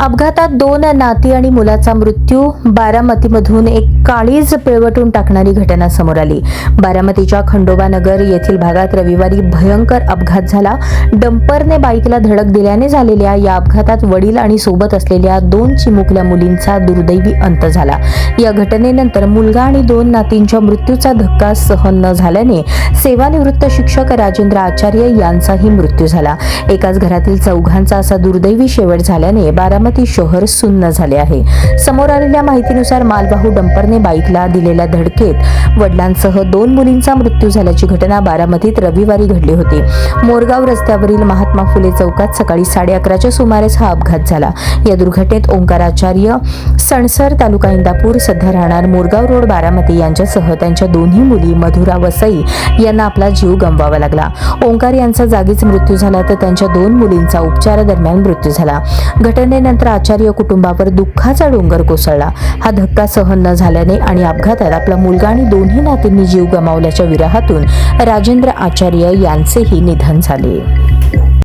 अपघातात 2 नाती आणि मुलाचा मृत्यू. बारामतीमधून एक काळीज पिळवटून टाकणारी घटना समोर आली. बारामतीच्या खंडोबा नगर येथील भागात रविवारी भयंकर अपघात झाला. डंपरने बाईकला धडक दिल्याने झालेल्या या अपघातात वडील आणि सोबत असलेल्या 2 चिमुकल्या मुलींचा दुर्दैवी अंत झाला. या घटनेनंतर मुलगा आणि 2 नातींच्या मृत्यूचा धक्का सहन न झाल्याने सेवानिवृत्त शिक्षक राजेंद्र आचार्य यांचाही मृत्यू झाला. एकाच घरातील चौघांचा असा दुर्दैवी शेवट झाल्याने बारामती शहर सुन्न झाले आहे. समोर आलेल्या माहितीनुसार मालवाहू डंपरने बाईकला दिलेल्या धडकेत वडिलांसह 2 मुलींचा मृत्यू झाल्याची घटना बारामतीत रविवारी घडली होती. मोरगाव रस्त्यावरील महात्मा फुले चौकात सकाळी 11:30च्या सुमारेस हा अपघात झाला. या दुर्घटनेत ओंकार आचार्य, सणसर, तालुका इंदापूर, सध्या राहणार मोरगाव रोड, बारामती यांच्यासह त्यांच्या 2 मुली मधुरा वसई यांना आपला जीव गमवावा लागला. ओंकार यांचा जागीच मृत्यू झाला तर त्यांच्या 2 मुलींचा उपचारादरम्यान मृत्यू झाला. घटनेनंतर आचार्य कुटुंबावर दुःखाचा डोंगर कोसळला. हा धक्का सहन न झाल्याने आणि अपघातात आपला मुलगा आणि 2 नातींनी जीव गमावल्याच्या विरहातून राजेंद्र आचार्य यांचेही निधन झाले.